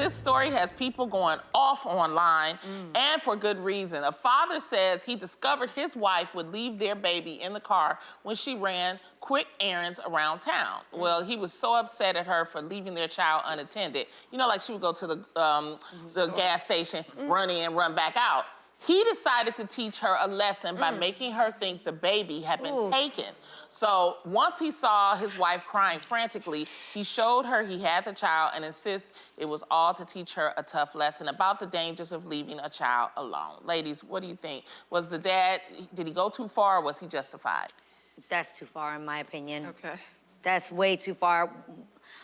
this story has people going off online, and for good reason. A father says he discovered his wife would leave their baby in the car when she ran quick errands around town. Well, he was so upset at her for leaving their child unattended. You know, like she would go to the gas station, run in, run back out. He decided to teach her a lesson by making her think the baby had been taken. So once he saw his wife crying frantically, he showed her he had the child and insisted it was all to teach her a tough lesson about the dangers of leaving a child alone. Ladies, what do you think? Was the dad, did he go too far or was he justified? That's too far, in my opinion. Okay. That's way too far.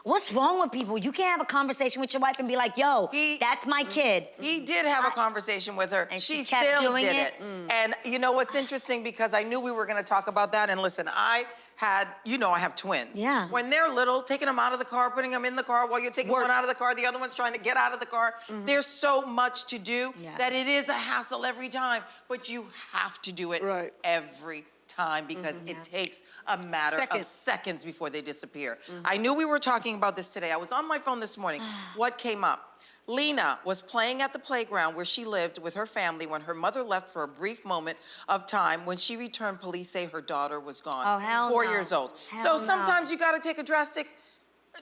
What's wrong with people? You can't have a conversation with your wife and be like, yo, that's my kid. He did have a conversation with her. And she kept still doing did it? it. And you know what's interesting, because I knew we were gonna talk about that, and listen, I had, you know, I have twins. Yeah. When they're little, taking them out of the car, putting them in the car while you're taking one out of the car, the other one's trying to get out of the car. There's so much to do that it is a hassle every time, but you have to do it every time because it takes a matter of seconds before they disappear. I knew we were talking about this today. I was on my phone this morning. What came up? Lena was playing at the playground where she lived with her family when her mother left for a brief moment of time. When she returned, police say her daughter was gone. Oh, hell 4 no. years old. Hell So sometimes you gotta take a drastic,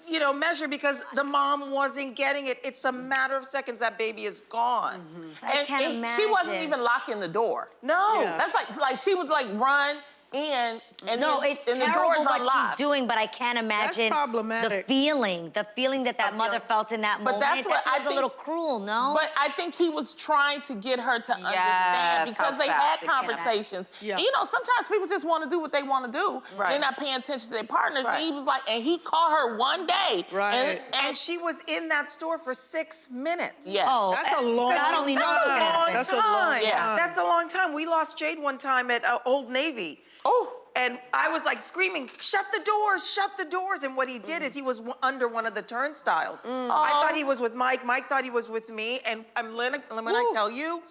you know, measure because the mom wasn't getting it. It's a matter of seconds, that baby is gone. I can't She imagine. wasn't even locking the door. No. That's like she would like run in and No, then, it's and the terrible door's what unlocked. she's doing, but I can't imagine problematic. the feeling that mother felt in that moment. that's what that I was a think- little cruel, no? But I think he was trying to get her to understand because how they fast had it can happen. conversations. Yeah. And, you know, sometimes people just want to do what they want to do. They're not paying attention to their partners. And he was like, and he called her one day. Right. And she was in that store for 6 minutes. Yes. Oh, That's a long God only knows what That's a happened. long That's a long time. time. That's a long time. We lost Jade one time at Old Navy. Oh. And I was like screaming, shut the doors, shut the doors. And what he did is he was under one of the turnstiles. I thought he was with Mike. Mike thought he was with me. And when I tell you,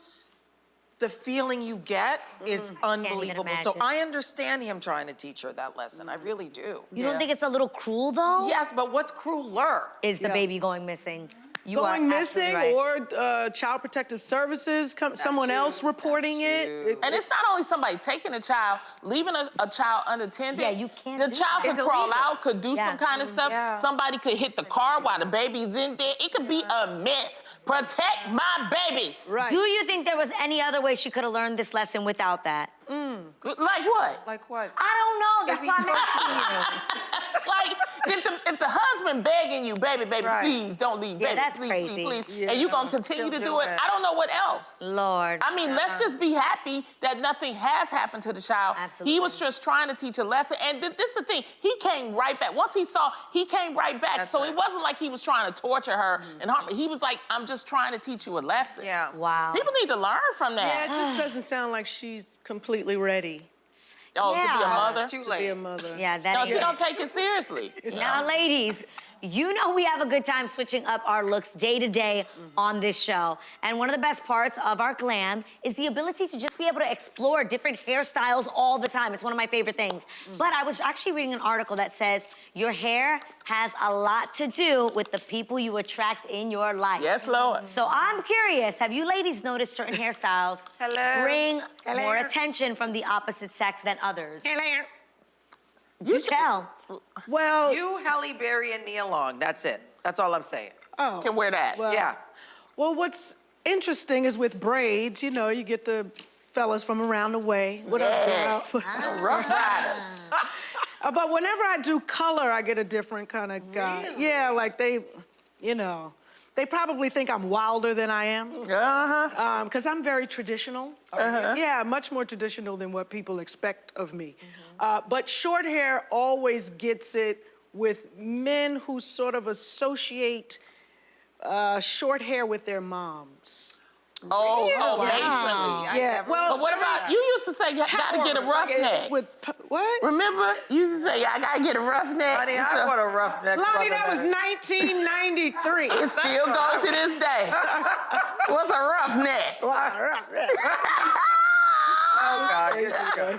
the feeling you get is unbelievable. So imagine. I understand him trying to teach her that lesson. I really do. You don't think it's a little cruel, though? Yes, but what's crueler? Is the baby going missing? You Going are missing absolutely right. or Child Protective Services, someone else reporting it. And it's not only somebody taking a child, leaving a child unattended. Yeah, you can't The do child that. could It's crawl illegal. out, could do some kind of stuff. Yeah. Somebody could hit the car while the baby's in there. It could be a mess. Protect my babies. Right. Do you think there was any other way she could have learned this lesson without that? Like what? Like what? I don't know. If That's he why I'm told asking you. Like, if the husband begging you, baby, please don't leave, baby, that's please, crazy. please, and you gonna continue Still to do do it, it. I don't know what else. Lord. I mean, let's just be happy that nothing has happened to the child. Absolutely. He was just trying to teach a lesson, and this is the thing, he came right back. Once he saw, he came right back, That's so right. it wasn't like he was trying to torture her and harm her. He was like, I'm just trying to teach you a lesson. Yeah. Wow. People need to learn from Yeah, that. it just doesn't sound like she's completely ready Oh, to be a Yeah. mother? Too to be late. a mother. Yeah, that No, is. she don't take it seriously. Now, ladies, you know we have a good time switching up our looks day to day on this show. And one of the best parts of our glam is the ability to just be able to explore different hairstyles all the time. It's one of my favorite things. But I was actually reading an article that says your hair has a lot to do with the people you attract in your life. Yes, Lord. So I'm curious, have you ladies noticed certain hairstyles bring more attention from the opposite sex than others? You tell. Well, You, Halle Berry, and Nia Long. That's it. That's all I'm saying. Can wear that. Well, Yeah. well, what's interesting is with braids, you know, you get the fellas from around the way. What up, girl? Rough Riders. But whenever I do color, I get a different kind of guy. Really? Yeah, like they, you know, they probably think I'm wilder than I am. Uh-huh. Because I'm very traditional. Yeah, much more traditional than what people expect of me. But short hair always gets it with men who sort of associate short hair with their moms. Oh, Wow. matronly. Yeah, well, But what about, you used to say you gotta get a rough It's neck. with, what? Remember? You used to say, I gotta get a rough neck. Honey, I want a rough neck. Lonnie, brother that was than- 1993. It still goes to this day. What's a rough neck? Oh, God. Here she goes.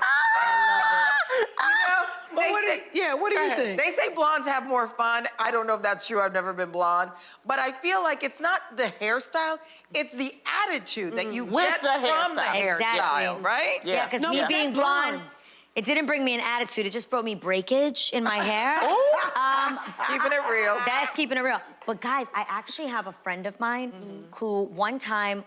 What do you think? They say blondes have more fun. I don't know if that's true. I've never been blonde. But I feel like it's not the hairstyle, it's the attitude that you With get the from the hairstyle. hairstyle, right? Yeah, because me being blonde, it didn't bring me an attitude. It just brought me breakage in my hair. Keeping it real. That's keeping it real. But guys, I actually have a friend of mine who one time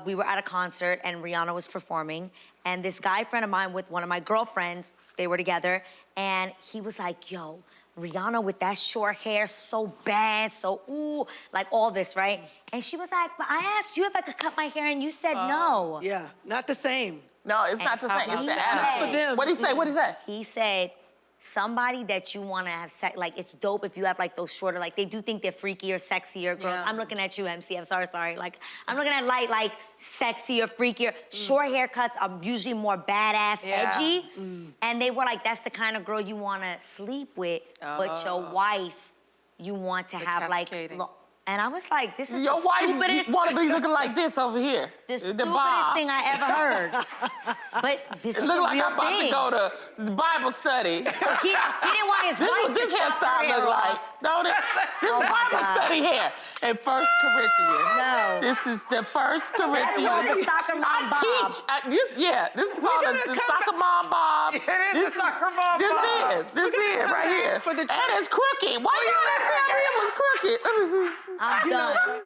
we were at a concert and Rihanna was performing, and this guy friend of mine with one of my girlfriends, they were together, and he was like, yo, Rihanna with that short hair, so bad, so ooh, like all this, right? And she was like, but I asked you if I could cut my hair and you said no. Yeah, not the same. No, it's not the same. It's the That's attitude. for them. What'd he say? What'd he say? He said, somebody that you want to have sex, like it's dope if you have like those shorter, like they do think they're freakier, sexier girls. Yeah. I'm looking at you, MC, I'm sorry. Like, I'm looking at like sexier, freakier. Short haircuts are usually more badass, edgy. And they were like, that's the kind of girl you want to sleep with, but your wife, you want to have like, and I was like, this is Your the wife stupidest, want to be looking like this over here. the stupidest bob. thing I ever heard. But this It is look a like real I'm about thing. to go to the Bible study. He didn't want his This is wife what this to chop her hairstyle hair look off. like. No, this Oh my Bible God. study hair in 1 Corinthians. No. This is the 1 Corinthians. called the soccer mom bob. This is called the soccer mom bob. It is the soccer mom This bob. is right here. for the And it's crooked. Why you didn't tell me it was crooked? I'm done.